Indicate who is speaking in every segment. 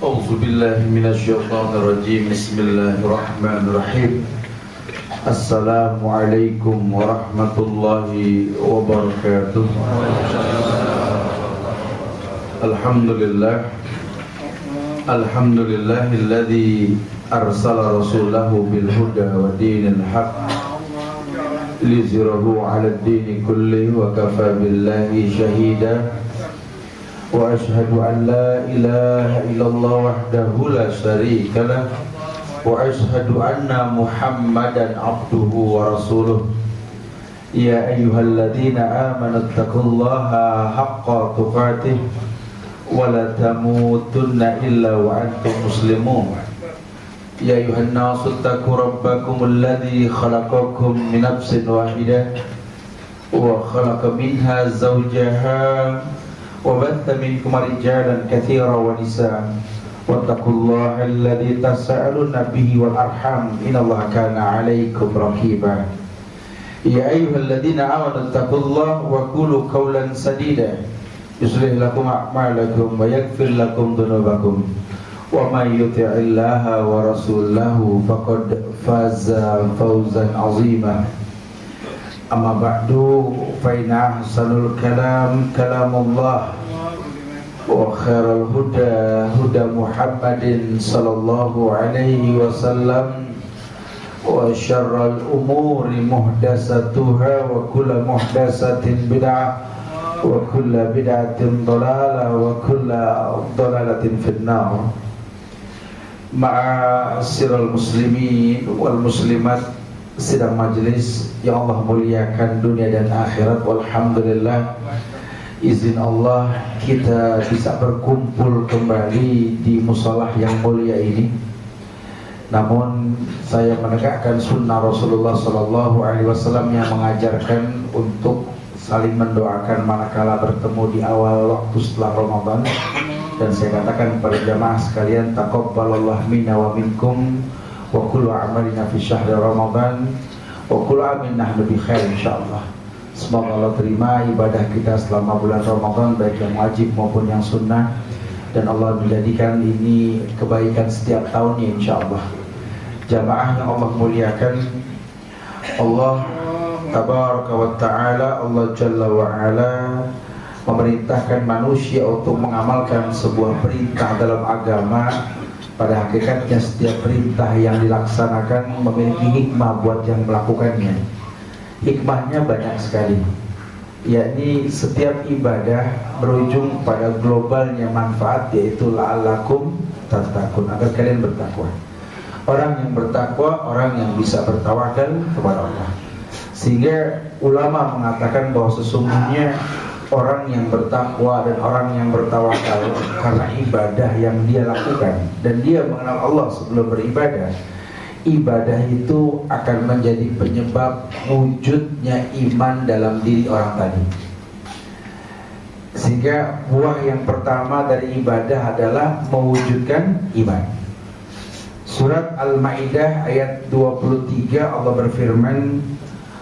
Speaker 1: A'udzubillahi minasyaitonirrajim. Bismillahirrahmanirrahim. Assalamualaikum warahmatullahi wabarakatuh. Alhamdulillah. Alhamdulillahilladzi arsala rasulahu bil huda wa dinil haq liyuzhirahu 'ala ad-dini kullihi wa kafa billahi shahida. Wa ashhadu an la ilaha illallah wahdahu la syarika lah wa ashhadu anna Muhammadan abduhu wa rasuluh. Ya ayyuhalladzina amanu taqullaha haqqa tuqatih wa la tamutunna illa wa antum muslimun. Ya ayyuhan nasu taqu rabbakumul ladzi khalaqakum min nafsin wahidah wa khalaqa minha zawjaha wa batha minkum rijalan katsiran wa nisaa wattaqullaha alladzi tasaaluna bihi wal arham innallaha kana 'alaikum raqiba. Ya ayyuhalladzina amanu taqullaha wa qulu qawlan sadida yuslih lakum a'malakum wa yaghfir lakum dhunubakum wa may yuti'illaha wa rasulahu faqad faza fawzan 'azima. Amma ba'du fa inna ahsanul kalam kalamullah wa khairal huda huda Muhammadin sallallahu alaihi wasallam wa syarrul umuri muhdatsatuha wa kullu muhdatsatin bid'ah wa kullu bid'atin dhalalah wa kullu dhalalatin finnar. Ma'asyiral muslimin wal muslimat, sidang majelis yang Allah muliakan dunia dan akhirat. Walhamdulillah, izin Allah kita bisa berkumpul kembali di musolah yang mulia ini. Namun saya menegakkan sunnah Rasulullah Sallallahu Alaihi Wasallam yang mengajarkan untuk saling mendoakan manakala bertemu di awal waktu setelah Ramadan. Dan saya katakan kepada jamaah sekalian, taqabbalallahu minna wa minkum wa kullu amalina fi syahri Ramadan wa kullu amin nahnu bi khair insyaallah. Semoga Allah terima ibadah kita selama bulan Ramadan, baik yang wajib maupun yang sunnah, dan Allah menjadikan ini kebaikan setiap tahunnya insyaallah. Jamaah yang Allah muliakan, Allah tabaraka wa ta'ala, Allah jalla wa ala memerintahkan manusia untuk mengamalkan sebuah perintah dalam agama. Pada hakikatnya setiap perintah yang dilaksanakan memiliki hikmah buat yang melakukannya. Hikmahnya banyak sekali, yakni setiap ibadah berujung pada globalnya manfaat, yaitu la'allakum tattaqun, agar kalian bertakwa. Orang yang bertakwa, orang yang bisa bertawakal kepada Allah. Sehingga ulama mengatakan bahwa sesungguhnya orang yang bertakwa dan orang yang bertawakal karena ibadah yang dia lakukan dan dia mengenal Allah sebelum beribadah, ibadah itu akan menjadi penyebab wujudnya iman dalam diri orang tadi. Sehingga buah yang pertama dari ibadah adalah mewujudkan iman. Surat Al-Maidah ayat 23 Allah berfirman,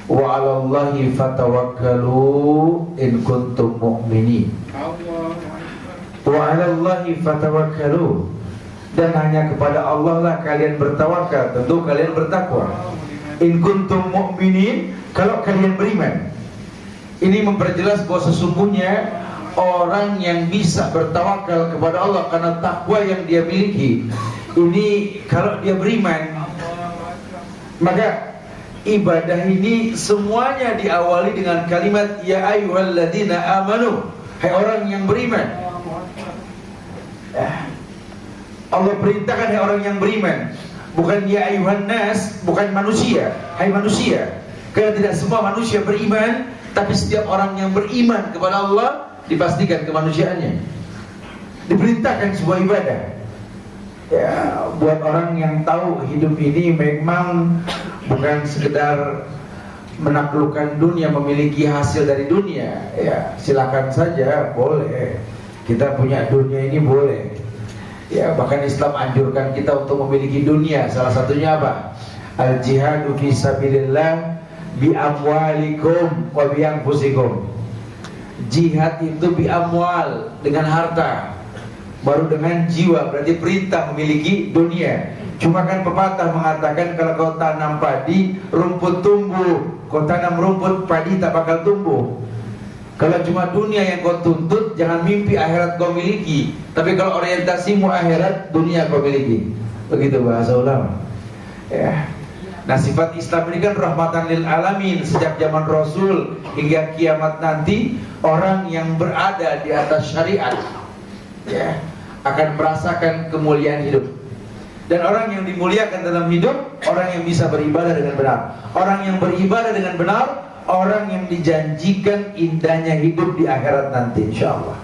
Speaker 1: wa 'alallahi fatawakkalu in kuntum mu'minin. Wa 'alallahi fatawakkalu, dan hanya kepada Allah lah kalian bertawakal, tentu kalian bertakwa. In kuntum mu'minin, kalau kalian beriman. Ini memperjelas bahwa sesungguhnya orang yang bisa bertawakal kepada Allah karena takwa yang dia miliki, ini kalau dia beriman, maka ibadah ini semuanya diawali dengan kalimat ya ayyuhalladzina amanu, hai orang yang beriman. Allah perintahkan hai orang yang beriman, bukan ya ayyuhan nas, bukan manusia, hai manusia. Karena tidak semua manusia beriman, tapi setiap orang yang beriman kepada Allah dipastikan kemanusiaannya, diperintahkan sebuah ibadah. Ya, buat orang yang tahu hidup ini memang bukan sekedar menaklukkan dunia, memiliki hasil dari dunia. Ya, silakan saja, boleh. Kita punya dunia ini boleh. Ya, bahkan Islam anjurkan kita untuk memiliki dunia. Salah satunya apa? Al-jihadu fi sabilillah bi amwalikum wa bi anfusikum. Jihad itu bi amwal, dengan harta. Baru dengan jiwa, berarti perintah memiliki dunia. Cuma kan pepatah mengatakan kalau kau tanam padi, rumput tumbuh. Kau tanam rumput, padi tak bakal tumbuh. Kalau cuma dunia yang kau tuntut, jangan mimpi akhirat kau miliki. Tapi kalau orientasimu akhirat, dunia kau miliki. Begitu bahasa ulama. Ya. Nah, sifat Islam ini kan rahmatan lil alamin. Sejak zaman Rasul hingga kiamat nanti, orang yang berada di atas syariat, ya, akan merasakan kemuliaan hidup. Dan orang yang dimuliakan dalam hidup, orang yang bisa beribadah dengan benar. Orang yang beribadah dengan benar, orang yang dijanjikan indahnya hidup di akhirat nanti, insyaallah.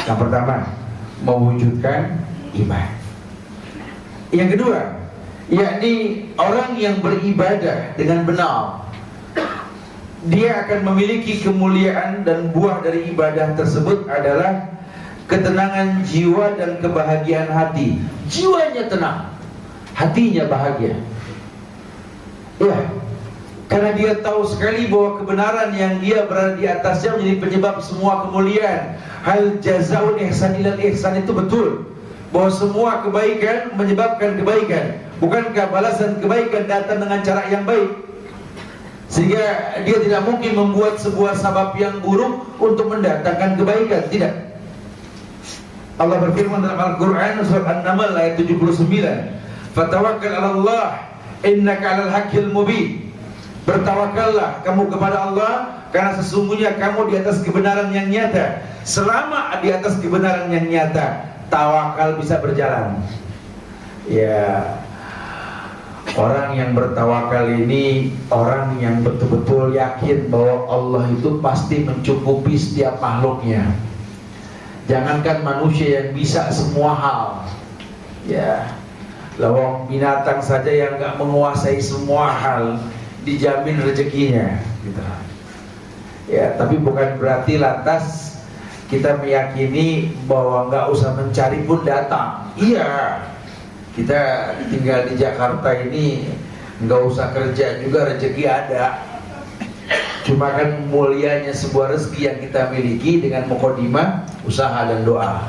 Speaker 1: Yang pertama, mewujudkan iman. Yang kedua, yakni orang yang beribadah dengan benar, dia akan memiliki kemuliaan, dan buah dari ibadah tersebut adalah ketenangan jiwa dan kebahagiaan hati. Jiwanya tenang, hatinya bahagia. Ya, karena dia tahu sekali bahwa kebenaran yang dia berada di atasnya menjadi penyebab semua kemuliaan. Hal jazaul ihsan ilal ihsan itu betul, bahwa semua kebaikan menyebabkan kebaikan. Bukankah balasan kebaikan datang dengan cara yang baik? Sehingga dia tidak mungkin membuat sebuah sabab yang buruk untuk mendatangkan kebaikan. Tidak. Allah berfirman dalam Al-Quran surat An-Naml ayat 79, "Fatawakkal 'ala Allah innaka 'alal haqqil mubin." Bertawakallah kamu kepada Allah, karena sesungguhnya kamu di atas kebenaran yang nyata. Selama di atas kebenaran yang nyata, tawakal bisa berjalan. Ya, orang yang bertawakal ini orang yang betul-betul yakin bahwa Allah itu pasti mencukupi setiap makhluknya. Jangankan manusia yang bisa semua hal, ya, lawang binatang saja yang nggak menguasai semua hal dijamin rezekinya, gitu. Ya, tapi bukan berarti lantas kita meyakini bahwa nggak usah mencari pun datang. Iya, kita tinggal di Jakarta ini nggak usah kerja juga rezeki ada. Cuma kan mulianya sebuah rezeki yang kita miliki dengan mukadimah, usaha dan doa.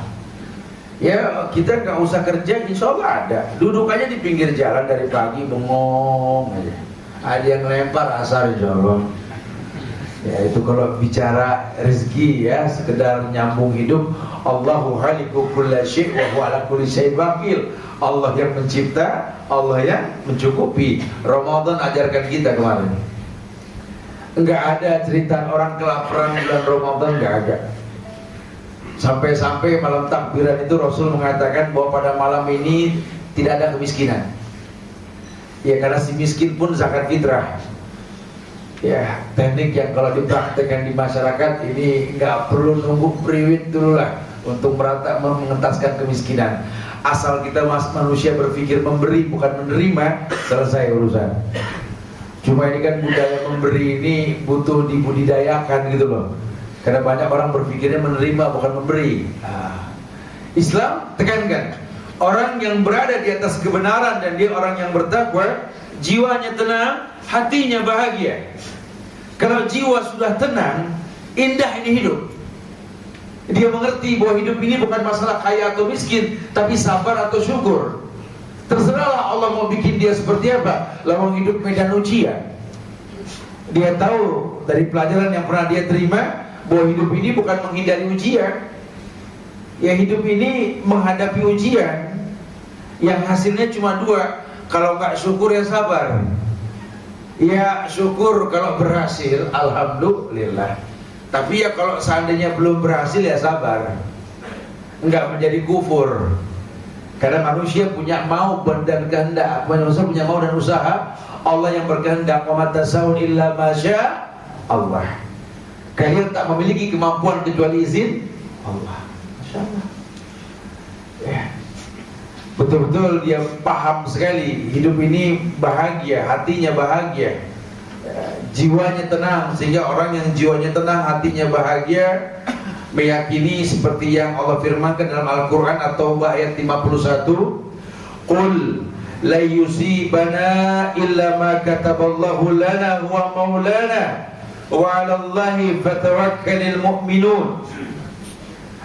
Speaker 1: Ya, kita nggak usah kerja, insya Allah ada. Duduk aja di pinggir jalan dari pagi bengong aja. Ada yang lempar asar, insya Allah. Ya, itu kalau bicara rezeki, ya, sekedar nyambung hidup. Allahu khaliqu kulla syai' wa huwa ala kulli syai'in wakil. Allah yang mencipta, Allah yang mencukupi. Ramadan ajarkan kita kemarin. Enggak ada cerita orang kelaparan bulan Ramadan, enggak ada. Sampai-sampai malam takbiran itu Rasul mengatakan bahwa pada malam ini tidak ada kemiskinan. Ya, karena si miskin pun zakat fitrah. Ya, teknik yang kalau dipraktekkan di masyarakat ini nggak perlu nunggu priwit dulu lah untuk mengentaskan kemiskinan. Asal kita manusia berpikir memberi bukan menerima, selesai urusan. Cuma ini kan budaya memberi ini butuh dibudidayakan gitu loh. Karena banyak orang berpikirnya menerima bukan memberi. Islam tekankan orang yang berada di atas kebenaran dan dia orang yang bertakwa, jiwanya tenang, hatinya bahagia. Kalau jiwa sudah tenang, indah ini hidup. Dia mengerti bahwa hidup ini bukan masalah kaya atau miskin, tapi sabar atau syukur. Terserahlah Allah mau bikin dia seperti apa. Lawang hidup medan ujian. Dia tahu dari pelajaran yang pernah dia terima bahwa hidup ini bukan menghindari ujian. Ya, hidup ini menghadapi ujian yang hasilnya cuma dua. Kalau nggak syukur ya sabar. Ya, syukur kalau berhasil, alhamdulillah. Tapi ya kalau seandainya belum berhasil ya sabar. Enggak menjadi kufur. Karena manusia punya mau dan kehendak. Manusia punya mau dan usaha. Allah yang berkehendak. Wa ma tasawun illa ma syaa Allah. Kalian tak memiliki kemampuan kecuali izin Allah. Masya Allah. Ya. Betul-betul dia paham sekali hidup ini bahagia, hatinya bahagia, jiwanya tenang. Sehingga orang yang jiwanya tenang, hatinya bahagia, meyakini seperti yang Allah firmankan dalam Al-Quran At-Taubah ayat 51, Qul la yusibana illa ma kataballahu lana huwa maulana wa 'alallahi fatawakkalul mu'minun.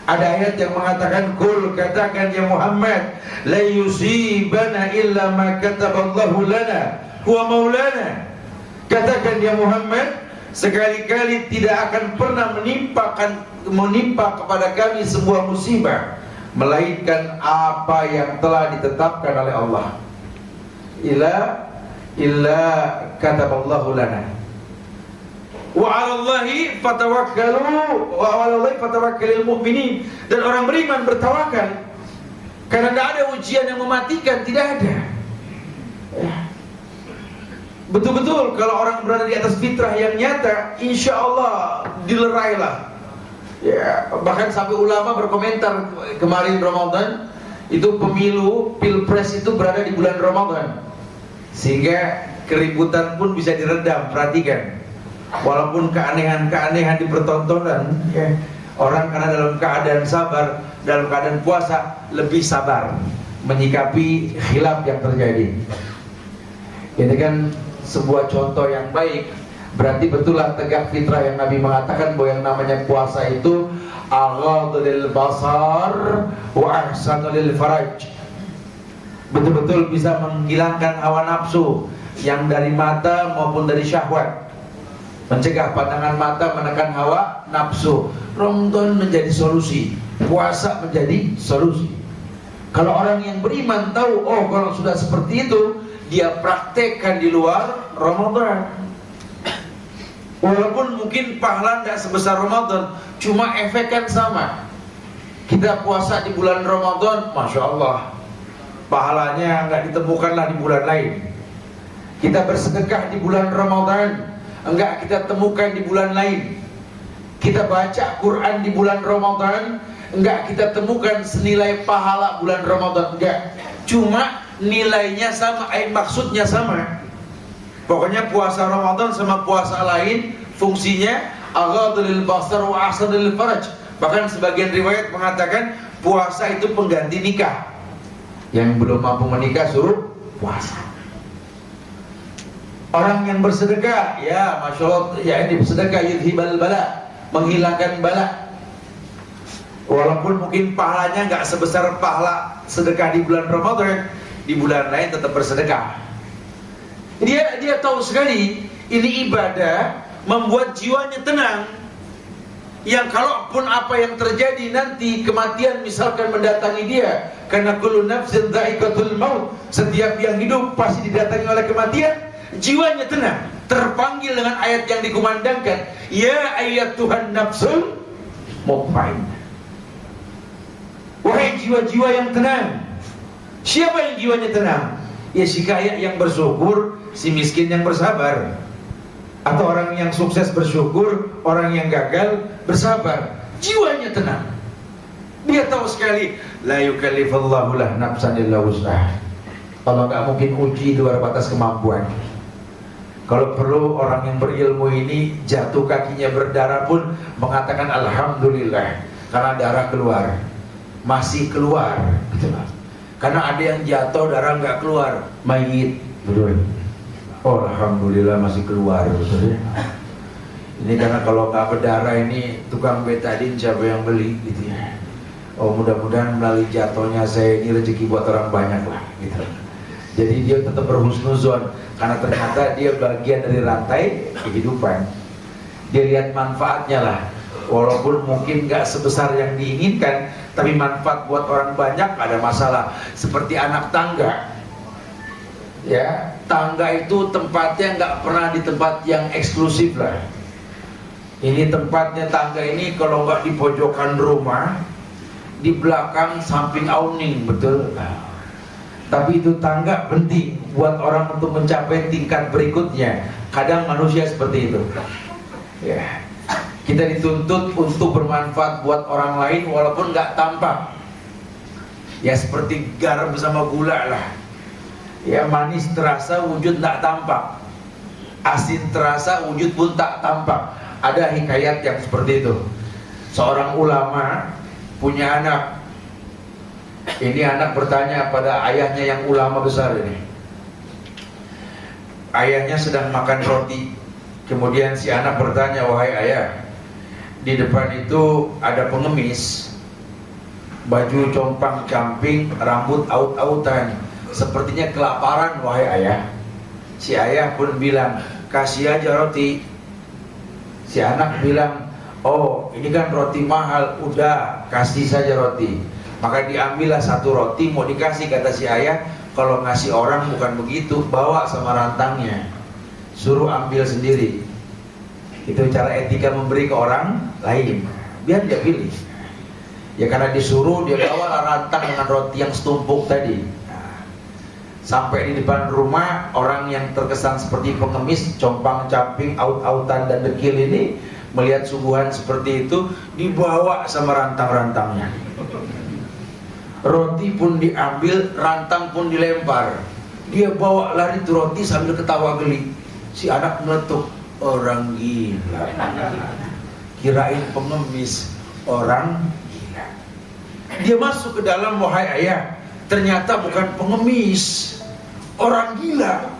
Speaker 1: Ada ayat yang mengatakan, "Qul," katakan ya Muhammad, "la yusibana illa ma kataballahu lana huwa maulana." Katakan ya Muhammad, sekali-kali tidak akan pernah menimpa kepada kami sebuah musibah melainkan apa yang telah ditetapkan oleh Allah. Illa kataballahu lana. Wa 'alallahi fatawakkalul mu'minin. Dan orang beriman bertawakal karena tidak ada ujian yang mematikan, tidak ada. Betul-betul kalau orang berada di atas fitrah yang nyata, insya Allah dilerailah. Ya, bahkan sampai ulama berkomentar kemarin Ramadan itu pemilu pilpres itu berada di bulan Ramadan, sehingga keributan pun bisa diredam. Perhatikan. Walaupun keanehan-keanehan dipertontonkan, ya, orang karena dalam keadaan sabar, dalam keadaan puasa lebih sabar menyikapi khilaf yang terjadi. Ini kan sebuah contoh yang baik. Berarti betullah tegak fitrah yang Nabi mengatakan bahwa yang namanya puasa itu aghaddu lil basar wa ahsanu lil faraj. Betul-betul bisa menghilangkan hawa nafsu yang dari mata maupun dari syahwat, mencegah pandangan mata, menekan hawa nafsu. Ramadan menjadi solusi, puasa menjadi solusi. Kalau orang yang beriman tahu, oh kalau sudah seperti itu, dia praktekkan di luar Ramadan. Walaupun mungkin pahala tidak sebesar Ramadan, cuma efek kan sama. Kita puasa di bulan Ramadan, Masya Allah, pahalanya nggak ditemukanlah di bulan lain. Kita bersedekah di bulan Ramadan, enggak kita temukan di bulan lain. Kita baca Quran di bulan Ramadan, enggak kita temukan senilai pahala bulan Ramadan, enggak. Cuma nilainya sama, maksudnya sama. Pokoknya puasa Ramadan sama puasa lain fungsinya aghaddu lil basar wa ahsanu lil faraj. Bahkan sebagian riwayat mengatakan puasa itu pengganti nikah. Yang belum mampu menikah suruh puasa. Orang yang bersedekah, ya Masya Allah, ya ini bersedekah yudhibal bala, menghilangkan bala. Walaupun mungkin pahalanya nggak sebesar pahala sedekah di bulan Ramadan, di bulan lain tetap bersedekah. Dia tahu sekali ini ibadah membuat jiwanya tenang. Yang kalaupun apa yang terjadi nanti, kematian misalkan mendatangi dia, karena kullu nafsin dha'iqatul maut, setiap yang hidup pasti didatangi oleh kematian, jiwanya tenang, terpanggil dengan ayat yang dikumandangkan, ya ayyatuhan nafsul mutmainnah. Wahai jiwa-jiwa yang tenang. Siapa yang jiwanya tenang? Ya si kaya yang bersyukur, si miskin yang bersabar. Atau orang yang sukses bersyukur, orang yang gagal bersabar. Jiwanya tenang. Dia tahu sekali, la yukallifullahu lah nafsan illa wus'aha. Allah gak mungkin uji luar batas kemampuan. Kalau perlu orang yang berilmu ini jatuh kakinya berdarah pun mengatakan alhamdulillah, karena darah keluar, masih keluar, gitu lah. Karena ada yang jatuh darah nggak keluar, mayit, betul. Oh alhamdulillah masih keluar, betul ya. Ini karena kalau nggak berdarah ini tukang betadin siapa yang beli, gitu ya. Oh mudah-mudahan melalui jatuhnya saya ini rezeki buat orang banyak lah, gitu. Jadi dia tetap berhusnuzon karena ternyata dia bagian dari rantai kehidupan. Dia lihat manfaatnya lah. Walaupun mungkin gak sebesar yang diinginkan, tapi manfaat buat orang banyak ada masalah. Seperti anak tangga. Ya, tangga itu tempatnya gak pernah di tempat yang eksklusif lah. Ini tempatnya tangga ini kalau gak di pojokan rumah, di belakang samping awning, betul. Tapi itu tangga penting buat orang untuk mencapai tingkat berikutnya. Kadang manusia seperti itu. Ya. Kita dituntut untuk bermanfaat buat orang lain walaupun nggak tampak. Ya seperti garam bersama gula lah. Ya manis terasa wujud nggak tampak. Asin terasa wujud pun tak tampak. Ada hikayat yang seperti itu. Seorang ulama punya anak. Ini anak bertanya pada ayahnya yang ulama besar ini. Ayahnya sedang makan roti. Kemudian si anak bertanya, wahai ayah, di depan itu ada pengemis, baju compang-camping, rambut aut-autan, sepertinya kelaparan wahai ayah. Si ayah pun bilang, kasih aja roti. Si anak bilang, oh ini kan roti mahal, udah kasih saja roti. Maka diambillah satu roti, mau dikasih, kata si ayah, kalau ngasih orang bukan begitu, bawa sama rantangnya, suruh ambil sendiri. Itu cara etika memberi ke orang lain, biar dia pilih. Ya karena disuruh, dia bawa rantang dengan roti yang setumpuk tadi. Sampai di depan rumah, orang yang terkesan seperti pengemis, compang-camping, aut-autan dan dekil ini melihat suguhan seperti itu, dibawa sama rantang-rantangnya. Roti pun diambil, rantang pun dilempar. Dia bawa lari tuh roti sambil ketawa geli. Si anak meletup, orang gila. Kirain pengemis, orang gila. Dia masuk ke dalam, wahai ayah, ternyata bukan pengemis, orang gila.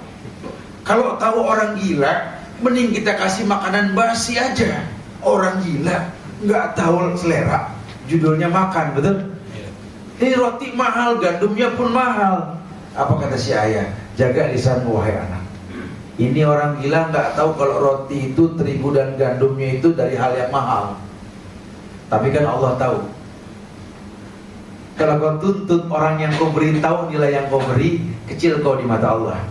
Speaker 1: Kalau tahu orang gila, mending kita kasih makanan basi aja. Orang gila, nggak tahu selera, judulnya makan, betul? Ini roti mahal, gandumnya pun mahal. Apa kata si ayah? Jaga lisanmu wahai anak. Ini orang gila nggak tahu kalau roti itu terigu dan gandumnya itu dari hal yang mahal. Tapi kan Allah tahu. Kalau kau tuntut orang yang kau beri tahu nilai yang kau beri, kecil kau di mata Allah.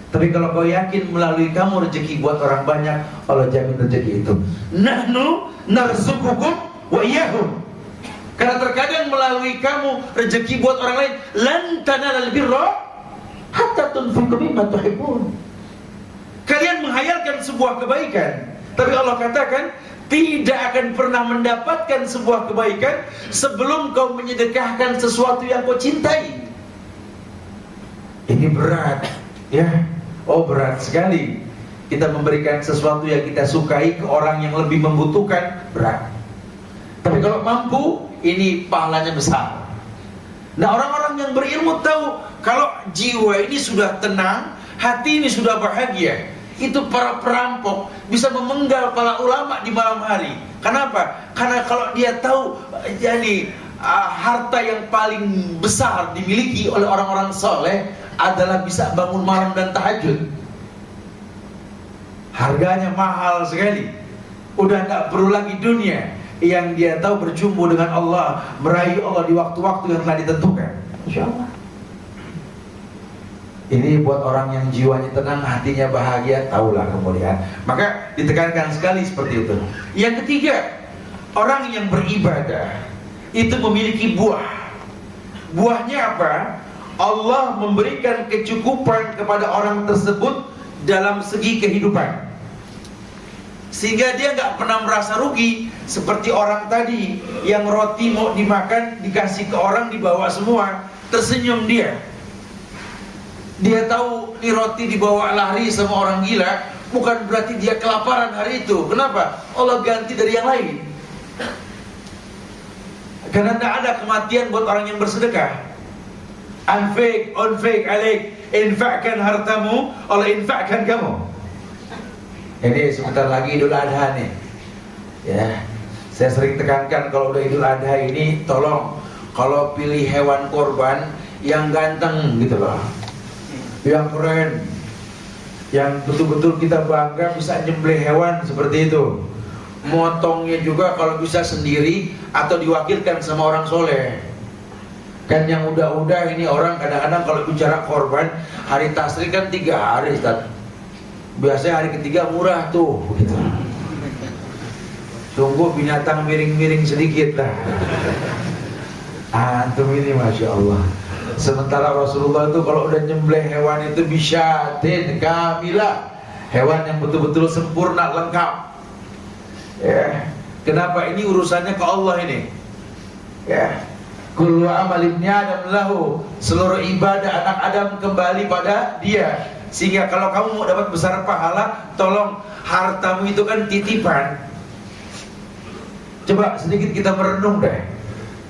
Speaker 1: Tapi kalau kau yakin melalui kamu rezeki buat orang banyak, Allah jamin rezeki itu. Nahnu narzuqukum wa iyyahum. Karena terkadang melalui kamu rezeki buat orang lain, lan tanalal birra hatta tunfiqu mimma tuhibbun. Kalian menghayalkan sebuah kebaikan, tapi Allah katakan tidak akan pernah mendapatkan sebuah kebaikan sebelum kau menyedekahkan sesuatu yang kau cintai. Ini berat, ya. Oh berat sekali. Kita memberikan sesuatu yang kita sukai ke orang yang lebih membutuhkan, berat. Tapi kalau mampu, ini pahalanya besar. Nah orang-orang yang berilmu tahu kalau jiwa ini sudah tenang, hati ini sudah bahagia, itu para perampok bisa memenggal para ulama di malam hari. Kenapa? Karena kalau dia tahu jadi harta yang paling besar dimiliki oleh orang-orang soleh adalah bisa bangun malam dan tahajud. Harganya mahal sekali. Udah gak perlu lagi dunia. Yang dia tahu berjumpa dengan Allah, meraih Allah di waktu-waktu yang telah ditentukan. Insya Allah. Ini buat orang yang jiwanya tenang, hatinya bahagia, tahulah kemuliaan. Maka ditekankan sekali seperti itu. Yang ketiga, orang yang beribadah itu memiliki buah. Buahnya apa? Allah memberikan kecukupan kepada orang tersebut dalam segi kehidupan, sehingga dia nggak pernah merasa rugi. Seperti orang tadi yang roti mau dimakan, dikasih ke orang, dibawa semua, tersenyum dia. Dia tahu ini roti dibawa lari sama orang gila, bukan berarti dia kelaparan hari itu. Kenapa? Allah ganti dari yang lain. Karena tidak ada kematian buat orang yang bersedekah. Anfik, unfik, alik, infakkan hartamu, Allah infakkan kamu. Ini sebentar lagi Idul Adha nih. Ya, saya sering tekankan kalau udah Idul Adha ini, tolong kalau pilih hewan korban yang ganteng gitu loh, yang keren, yang betul-betul kita bangga bisa nyembelih hewan seperti itu. Motongnya juga kalau bisa sendiri atau diwakilkan sama orang soleh. Kan yang udah-udah ini orang kadang-kadang kalau bicara korban, hari tasrik kan 3 hari Ustaz. Biasanya hari ketiga murah tuh gitu. Tunggu binatang miring-miring sedikit lah. Antum ini Masya Allah. Sementara Rasulullah itu kalau udah nyembelih hewan itu bisyatin kamilah, hewan yang betul-betul sempurna, lengkap. Ya. Kenapa? Ini urusannya ke Allah ini. Ya. Kullu amal ibni Adam lahu, seluruh ibadah anak Adam kembali pada dia. Sehingga kalau kamu mau dapat besar pahala, tolong, hartamu itu kan titipan. Coba sedikit kita merenung deh.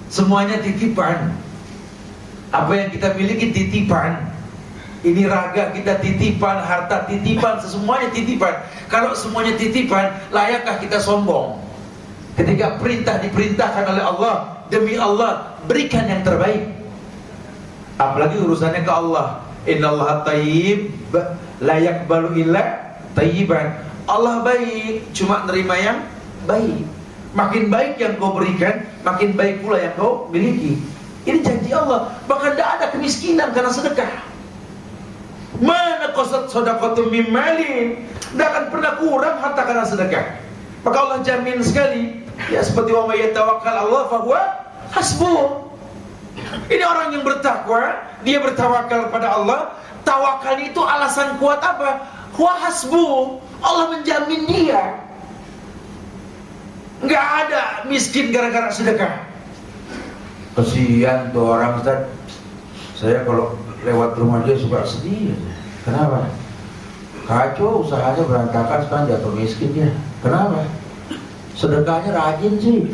Speaker 1: Semuanya titipan. Apa yang kita miliki titipan. Ini raga kita titipan, harta titipan, semuanya titipan. Kalau semuanya titipan, layakkah kita sombong? Ketika perintah diperintahkan oleh Allah, demi Allah, berikan yang terbaik. Apalagi urusannya ke Allah. Innallaha thayyib la yaqbalu illa thayyiban. Allah baik, cuma nerima yang baik. Makin baik yang kau berikan, makin baik pula yang kau miliki. Ini janji Allah. Bahkan tidak ada kemiskinan karena sedekah. Mana qasat shadaqatu min malin, tidak akan pernah kurang harta karena sedekah. Maka Allah jamin sekali, ya seperti wa may yatawakkal Allah fahuwa hasbuh. Ini orang yang bertakwa, dia bertawakal kepada Allah. Tawakal itu alasan kuat apa? Huwa hasbuh, Allah menjamin dia. Enggak ada miskin gara-gara sedekah. Kesian tuh orang, Ustaz. Saya kalau lewat rumah dia suka sedih. Kenapa? Kacau, usahanya berantakan, sekarang jatuh miskin dia. Kenapa? Sedekahnya rajin sih.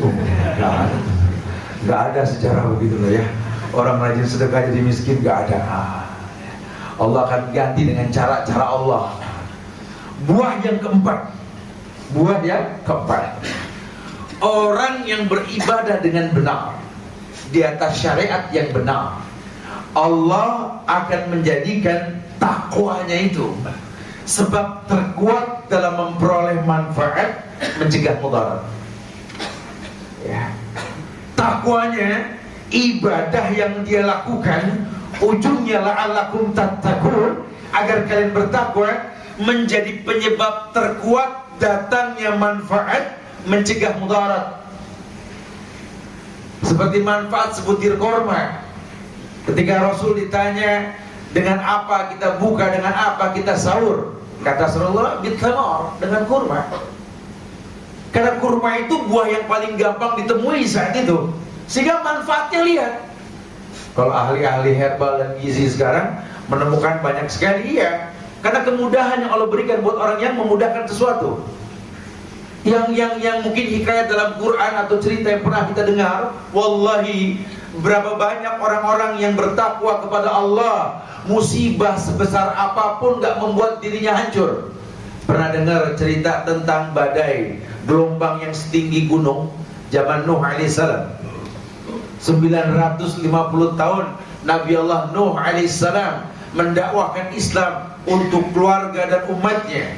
Speaker 1: Nggak ada sejarah begitu loh ya. Orang rajin sedekah jadi miskin, nggak ada. Allah akan ganti dengan cara-cara Allah. Buah yang keempat. Orang yang beribadah dengan benar di atas syariat yang benar, Allah akan menjadikan takwanya itu sebab terkuat dalam memperoleh manfaat, mencegah mudarat. Ya. Takwanya, ibadah yang dia lakukan, ujungnya la'allakum tattaqun, agar kalian bertakwa, menjadi penyebab terkuat datangnya manfaat, mencegah mudarat. Seperti manfaat sebutir korma. Ketika Rasul ditanya, dengan apa kita buka, dengan apa kita sahur? Kata Rasulullah, bithamar, dengan kurma. Karena kurma itu buah yang paling gampang ditemui saat itu, sehingga manfaatnya lihat. Kalau ahli-ahli herbal dan gizi sekarang menemukan banyak sekali, iya. Karena kemudahan yang Allah berikan buat orang yang memudahkan sesuatu. Yang mungkin hikayat dalam Quran atau cerita yang pernah kita dengar, wallahi, berapa banyak orang-orang yang bertakwa kepada Allah, musibah sebesar apapun gak membuat dirinya hancur. Pernah dengar cerita tentang badai, gelombang yang setinggi gunung zaman Nuh alaihissalam. 950 tahun Nabi Allah Nuh alaihissalam mendakwahkan Islam untuk keluarga dan umatnya.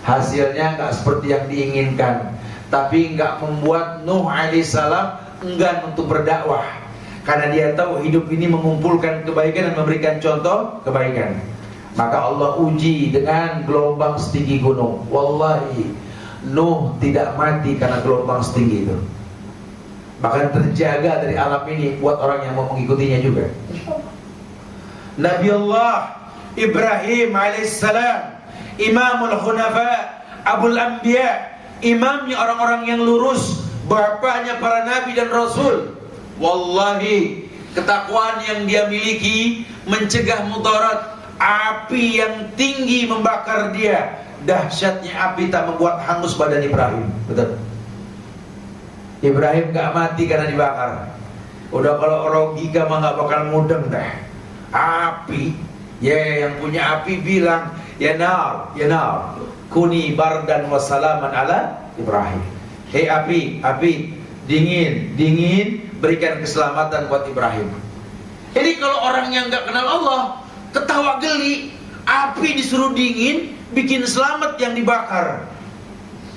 Speaker 1: Hasilnya nggak seperti yang diinginkan, tapi nggak membuat Nuh alaihissalam enggan untuk berdakwah, karena dia tahu hidup ini mengumpulkan kebaikan dan memberikan contoh kebaikan. Maka Allah uji dengan gelombang setinggi gunung. Wallahi, Nuh tidak mati karena gelombang setinggi itu, bahkan terjaga dari alam ini buat orang yang mau mengikutinya juga. Nabi Allah Ibrahim alaihissalam, Imamul Hunafa, Abul Anbiya, imamnya orang-orang yang lurus, bapaknya para nabi dan rasul. Wallahi, ketakwaan yang dia miliki mencegah mudarat. Api yang tinggi membakar dia. Dahsyatnya api tak membuat hangus badan Ibrahim. Betul. Ibrahim gak mati karena dibakar. Udah kalau logika mah gak bakal mudeng dah. Api, yang punya api bilang, ya nar, kuni bardan wassalaman ala Ibrahim. Hei api, dingin, berikan keselamatan buat Ibrahim. Jadi kalau orang yang gak kenal Allah, ketawa geli, api disuruh dingin, bikin selamat yang dibakar.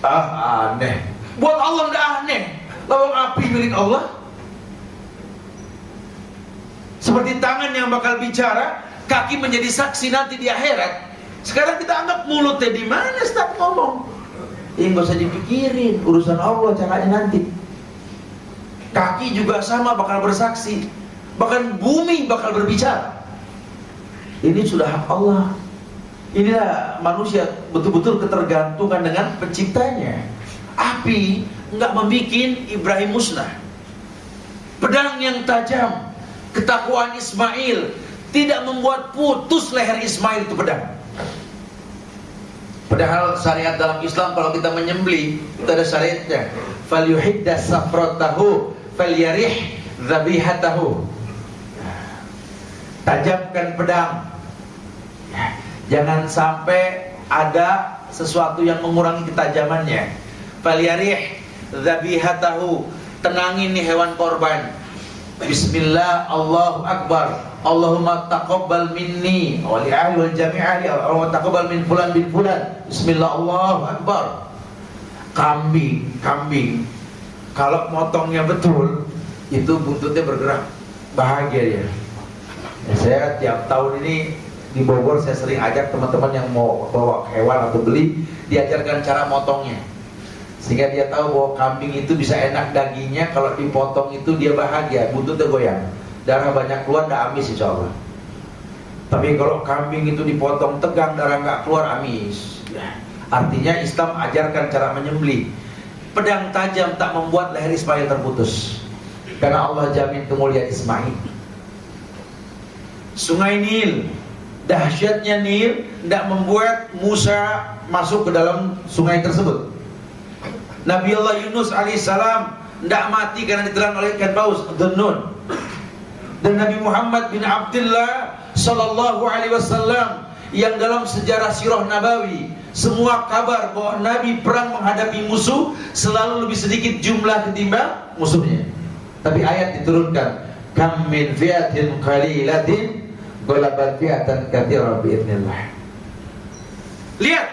Speaker 1: Aneh. Buat Allah gak aneh. Lawang api milik Allah. Seperti tangan yang bakal bicara, kaki menjadi saksi nanti di akhirat. Sekarang kita anggap mulutnya di mana setiap ngomong. Nggak usah dipikirin, urusan Allah caranya nanti. Kaki juga sama bakal bersaksi, bahkan bumi bakal berbicara. Ini sudah hak Allah. Inilah manusia betul-betul ketergantungan dengan penciptanya. Api nggak membuat Ibrahim musnah. Pedang yang tajam, ketakwaan Ismail tidak membuat putus leher Ismail itu pedang. Padahal syariat dalam Islam kalau kita menyembelih itu ada syariatnya. Falyuhidda safratahu falyarih dzabihatahu. Tajamkan pedang, Jangan sampai ada sesuatu yang mengurangi ketajamannya. Falyarih dzabihatahu, tenangin nih hewan korban. Bismillah, Allahu Akbar, Allahumma taqabbal minni wa li ahli wal jami'i, Allahumma taqabbal min fulan bin fulan. Bismillah, Allahu Akbar. Kambing kalau motongnya betul, itu buntutnya bergerak, bahagia dia. Saya tiap tahun ini di Bogor, saya sering ajak teman-teman yang mau bawa hewan atau beli, diajarkan cara motongnya, sehingga dia tahu bahwa kambing itu bisa enak dagingnya. Kalau dipotong itu dia bahagia, buntutnya goyang, darah banyak keluar, tidak amis insya Allah. Tapi kalau kambing itu dipotong tegang, darah nggak keluar, amis. Artinya Islam ajarkan cara menyembelih. Pedang tajam tak membuat leher Ismail terputus, karena Allah jamin kemuliaan Ismail. Sungai Nil, dahsyatnya Nil tidak membuat Musa masuk ke dalam sungai tersebut. Nabi Allah Yunus alaihissalam tidak mati karena ditelan oleh ikan paus Dhunnun. Dan Nabi Muhammad bin Abdullah sallallahu alaihi wasallam yang dalam sejarah sirah Nabawi semua kabar bahwa Nabi perang menghadapi musuh selalu lebih sedikit jumlah ketimbang musuhnya. Tapi ayat diturunkan, kam min fi'atin qalilatin ghalabat fi'atan katsiratan bi'idznillah. Lihat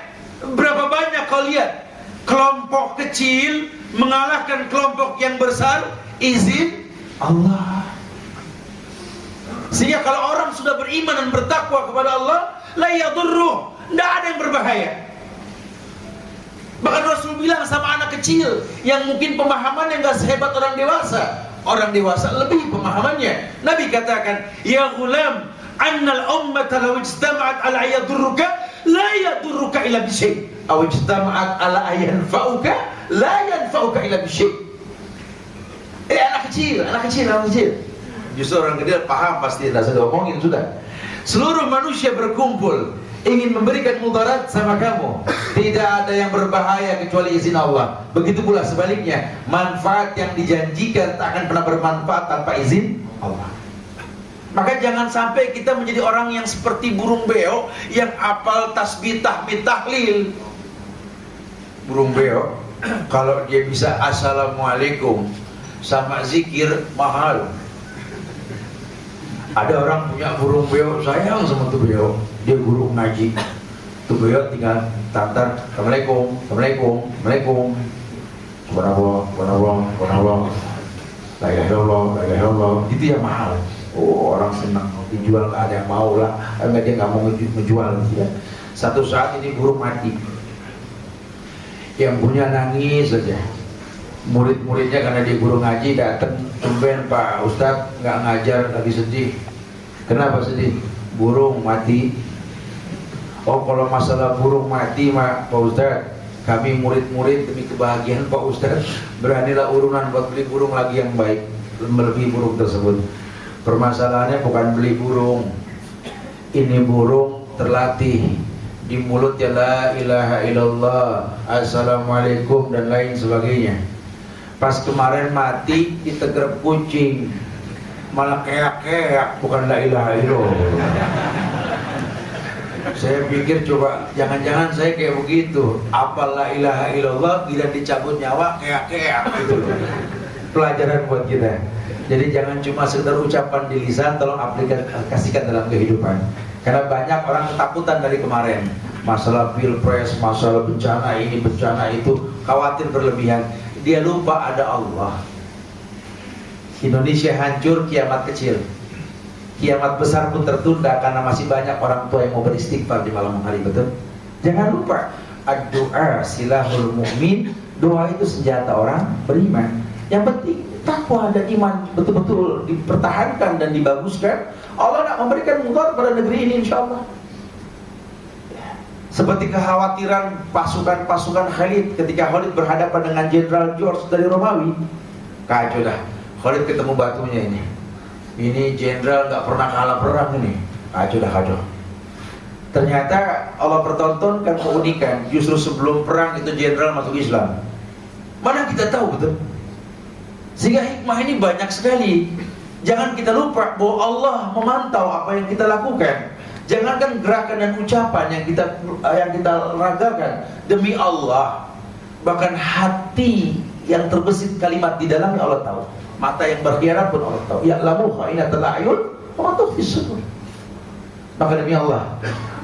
Speaker 1: berapa banyak kau lihat kelompok kecil mengalahkan kelompok yang besar, izin Allah. Sehingga kalau orang sudah beriman dan bertakwa kepada Allah, la yadurruh, tidak ada yang berbahaya. Bahkan Rasul bilang sama anak kecil yang mungkin pemahamannya nggak sehebat orang dewasa. Orang dewasa lebih pemahamannya. Nabi katakan, ya ghulam, annal ummata law ijtama'at ala yadurruka la yadurruka illa bisyai', aw ijtama'at ala yanfa'uka la yanfa'uka illa bisyai'. Anak kecil. Justru orang gede paham pasti, tidak usah diomongin sudah. Seluruh manusia berkumpul ingin memberikan mudarat sama kamu, tidak ada yang berbahaya kecuali izin Allah. Begitu pula sebaliknya, manfaat yang dijanjikan tak akan pernah bermanfaat tanpa izin Allah. Maka jangan sampai kita menjadi orang yang seperti burung beo yang apal tasbih, tahmid, tahlil. Burung beo kalau dia bisa assalamualaikum sama zikir mahal. Ada orang punya burung beo, sayang sama tuh beo, dia guru ngaji. Tuh beo tinggal tantar, assalamualaikum, assalamualaikum, assalamualaikum, subhanallah, la ilaha illallah, itu yang mahal. Oh, orang senang dijual, nggak ada yang mau lah, dia nggak mau ngejual ya. Satu saat ini burung mati, yang punya nangis saja. Murid-muridnya karena dia guru ngaji datang, tumben Pak Ustadz nggak ngajar, lagi sedih. Kenapa sedih? Burung mati. Oh, kalau masalah burung mati Pak Ustadz, kami murid-murid demi kebahagiaan Pak Ustadz beranilah urunan buat beli burung lagi yang baik, melebihi burung tersebut. Permasalahannya bukan beli burung, ini burung terlatih di mulutnya la ilaha illallah, assalamualaikum dan lain sebagainya. Pas kemarin mati ditegrep kucing, malah keak-keak, bukan la ilaha illallah. Saya pikir coba jangan-jangan saya kayak begitu, apa la ilaha illallah bila dicabut nyawa keak-keak gitu loh. Pelajaran buat kita. Jadi jangan cuma sekedar ucapan di lisan, tolong aplikasikan dalam kehidupan. Karena banyak orang ketakutan dari kemarin, masalah pilpres, masalah bencana ini, bencana itu, khawatir berlebihan. Dia lupa ada Allah. Indonesia hancur, kiamat kecil. Kiamat besar pun tertunda karena masih banyak orang tua yang mau beristighfar di malam hari, betul? Jangan lupa, ad-du'a silahul mu'min, doa itu senjata orang beriman. Yang penting takwa dan iman betul-betul dipertahankan dan dibaguskan. Allah nak memberikan mudarat pada negeri ini insyaallah. Seperti kekhawatiran pasukan Khalid ketika Khalid berhadapan dengan Jenderal George dari Romawi. Kacau dah, Khalid ketemu batunya ini. Ini jenderal nggak pernah kalah perang ini. Kacau dah, kacau. Ternyata Allah pertontonkan keunikan, justru sebelum perang itu jenderal masuk Islam. Mana kita tahu betul? Sehingga hikmah ini banyak sekali. Jangan kita lupa bahwa Allah memantau apa yang kita lakukan. Jangankan gerakan dan ucapan yang kita ragakan, demi Allah, bahkan hati yang terbesit kalimat di dalamnya Allah tahu. Mata yang berkhianat pun Allah tahu. Ya'lamu kha'inatal a'yun wa ma tukhfi sudur. Maka demi Allah,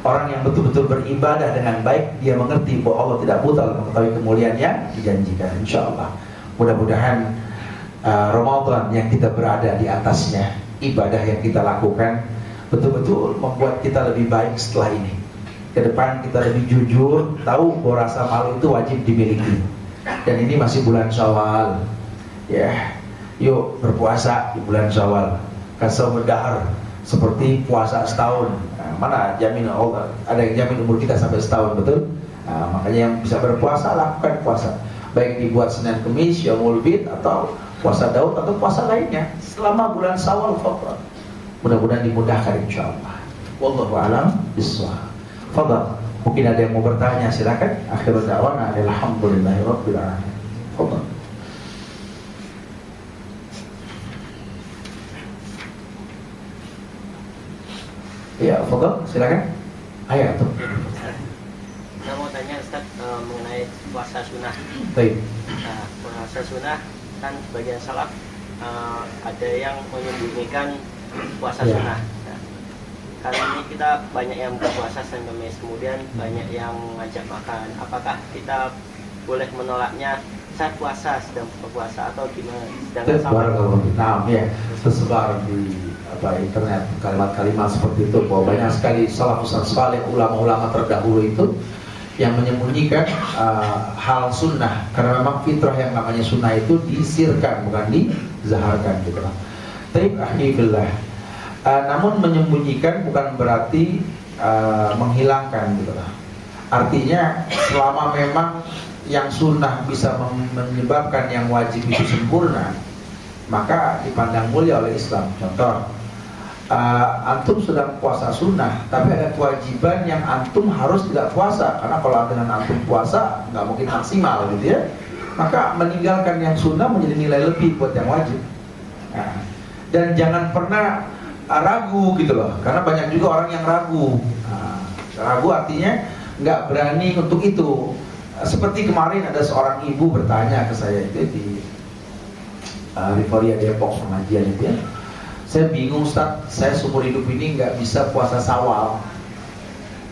Speaker 1: orang yang betul-betul beribadah dengan baik, dia mengerti bahwa Allah tidak buta dalam mengetahui kemuliaan yang dijanjikan. InsyaAllah, mudah-mudahan Ramadan yang kita berada di atasnya, ibadah yang kita lakukan betul-betul membuat kita lebih baik setelah ini. Ke depan kita lebih jujur, tahu bahwa rasa malu itu wajib dimiliki. Dan ini masih bulan Syawal, ya. Yuk berpuasa di bulan Syawal. Kasau berdahar seperti puasa setahun. Nah, mana jamin Allah? Ada yang jamin umur kita sampai setahun, betul? Nah, makanya yang bisa berpuasa lakukan puasa. Baik dibuat Senin Kemis, Yaumul Bid, atau puasa Daud atau puasa lainnya selama bulan Syawal. Mudah-mudahan dimudahkan insyaallah. Wallahu a'lam bishawab. Fadhal. Mungkin ada yang mau bertanya, silakan. Akhirul da'wana alhamdulillahirabbil alamin. Fadhal. Ya, fadhal, silakan. Ayo tuh.
Speaker 2: Saya mau tanya Ustaz mengenai puasa sunnah.
Speaker 1: Baik.
Speaker 2: Nah, puasa sunnah kan sebagian salaf ada yang menyembunyikan puasa
Speaker 1: Ya.
Speaker 2: sunnah. Nah, kali ini kita banyak yang berpuasa Senin Kemis, kemudian banyak yang ngajak makan. Apakah kita boleh menolaknya? Saya puasa sedang berpuasa atau gimana?
Speaker 1: Nah, ya, tersebar di internet kalimat-kalimat seperti itu, bahwa banyak sekali salafus saleh, ulama-ulama terdahulu itu yang menyembunyikan hal sunnah, karena memang fitrah yang namanya sunnah itu disirkan, bukan dizaharkan gitu. Tapi akhirullah, namun menyembunyikan bukan berarti menghilangkan gitu. Artinya selama memang yang sunnah bisa menyebabkan yang wajib itu sempurna, maka dipandang mulia oleh Islam. Contoh, antum sedang puasa sunnah, tapi ada kewajiban yang antum harus tidak puasa, karena kalau dengan antum puasa nggak mungkin maksimal gitu ya, maka meninggalkan yang sunnah menjadi nilai lebih buat yang wajib. Nah, dan jangan pernah ragu gitu loh, karena banyak juga orang yang ragu. Ragu artinya nggak berani untuk itu. Seperti kemarin ada seorang ibu bertanya ke saya itu di Rivoria Depok pengajian itu ya. Saya bingung Ustaz, saya seumur hidup ini nggak bisa puasa Syawal.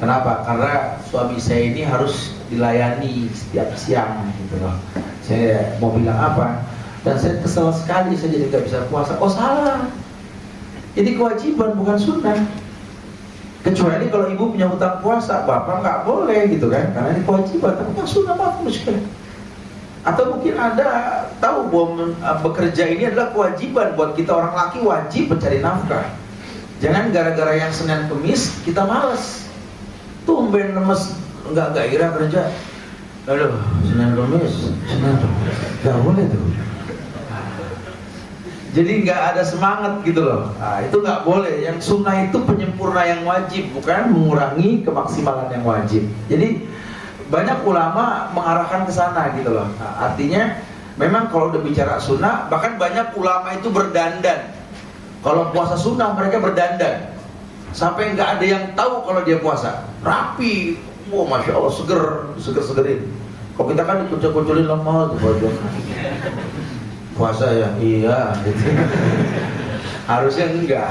Speaker 1: Kenapa? Karena suami saya ini harus dilayani setiap siang gitu loh. Saya mau bilang apa? Dan saya kesel sekali, saya jadi nggak bisa puasa. Oh salah. Jadi kewajiban bukan sunnah. Kecuali kalau ibu punya hutang puasa, bapak nggak boleh gitu kan, karena ini kewajiban. Tapi nggak sunnah apa muskil. Atau mungkin Anda tahu bahwa bekerja ini adalah kewajiban buat kita, orang laki wajib mencari nafkah. Jangan gara-gara yang Senin Kemis kita malas. Tumben lemes, nggak gairah kerja. Aduh, Senin Kemis, nggak boleh tuh. Jadi nggak ada semangat gitu loh. Nah, itu nggak boleh. Yang sunnah itu penyempurna yang wajib, bukan mengurangi kemaksimalan yang wajib. Jadi banyak ulama mengarahkan ke sana gitu loh. Nah, artinya memang kalau udah bicara sunnah, bahkan banyak ulama itu berdandan. Kalau puasa sunnah mereka berdandan, sampai nggak ada yang tahu kalau dia puasa. Rapi, wah masya Allah, segerin. Kalau kita kan dikucil-kucilin lemah tuh baju. Puasa ya, iya gitu. harusnya enggak.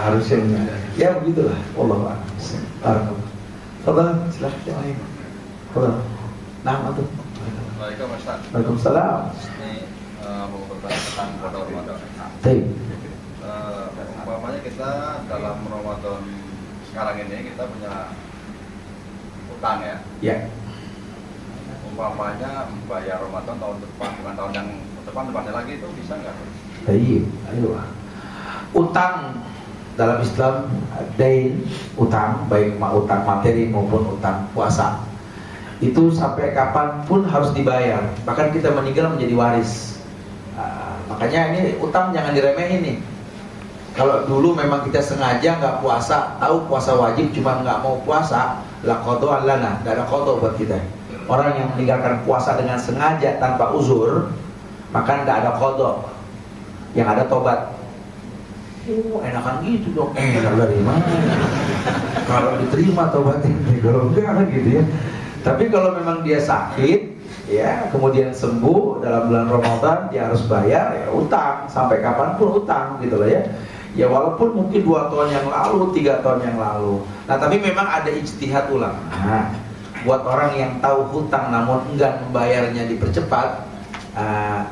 Speaker 1: Ya begitulah. Wallahu a'lam. Fadhal, silakan. Fadhal. Nah, tuh.
Speaker 3: Waalaikumsalam Ustaz.
Speaker 1: Waalaikumsalam.
Speaker 3: Ini mau bertanya tentang pada Ramadan.
Speaker 1: Baik.
Speaker 3: Umpamanya kita dalam Ramadan sekarang ini kita punya utang ya.
Speaker 1: Ya.
Speaker 3: Umpamanya bayar Ramadan tahun depan, bukan tahun yang depannya lagi, itu bisa nggak?
Speaker 1: Baik. Ayo. Utang dalam Islam, dain, utang, baik utang materi maupun utang puasa, itu sampai kapanpun harus dibayar. Bahkan kita meninggal menjadi waris. Makanya ini utang jangan diremehin nih. Kalau dulu memang kita sengaja nggak puasa, tahu puasa wajib cuma nggak mau puasa, la qadha lana, nggak ada qadha buat kita. Orang yang meninggalkan puasa dengan sengaja tanpa uzur, maka nggak ada qadha. Yang ada tobat. Enakan gitu dong. Enak dari mana? kalau diterima taubatnya, kalau enggak gitu ya. Tapi kalau memang dia sakit, ya kemudian sembuh dalam bulan Ramadan, dia harus bayar ya utang sampai kapanpun utang gitu loh ya. Ya walaupun mungkin 2 tahun yang lalu, 3 tahun yang lalu. Nah tapi memang ada ijtihad ulama. Nah, buat orang yang tahu hutang namun enggan membayarnya dipercepat,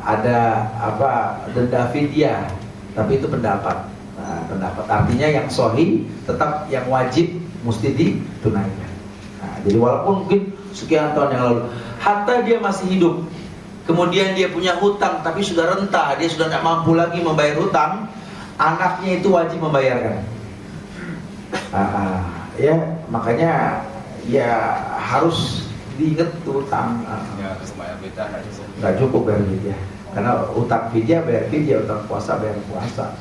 Speaker 1: ada apa denda fidyah. Tapi itu pendapat. Nah, pendapat artinya yang sahih tetap yang wajib mesti ditunaikan. Nah, jadi walaupun mungkin sekian tahun yang lalu, hatta dia masih hidup, kemudian dia punya hutang tapi sudah renta, dia sudah tidak mampu lagi membayar hutang, anaknya itu wajib membayarkan. Ya makanya ya harus diingat tuh hutang.
Speaker 3: Ya, lumayan beda
Speaker 1: Nggak cukup bayar fidyah, karena utang fidyah bayar fidyah, utang puasa bayar puasa.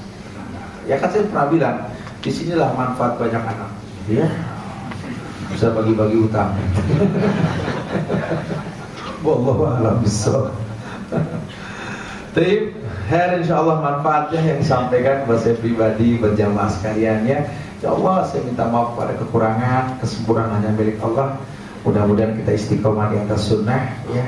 Speaker 1: Ya kan saya pernah bilang, disinilah manfaat banyak anak, ya bisa bagi-bagi utang. Wallahu a'lam bishawab. Tapi insyaallah manfaatnya yang disampaikan kepada saya pribadi, berjamaah sekalian ya. Insyaallah saya minta maaf pada kekurangan, kesempurnaan hanya milik Allah. Mudah-mudahan kita istiqomah di atas sunnah ya.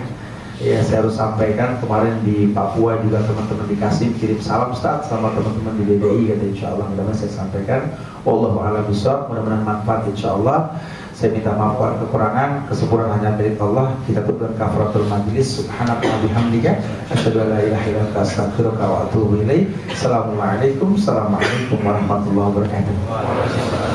Speaker 1: Ya saya harus sampaikan kemarin di Papua juga teman-teman dikasih kirim salam Ustaz sama teman-teman di DDI kata insyaallah mudah-mudahan saya sampaikan. Wallahu a'lam bishawab, mudah-mudahan manfaat insyaallah. Saya minta maaf pada kekurangan, kesempurnaan hanya milik Allah. Kita tutup kafaratul majlis. Subhanaka wa bihamdika asyhadu an la ilaha illa anta astaghfiruka wa atubu ilaik. Assalamualaikum warahmatullahi wabarakatuh.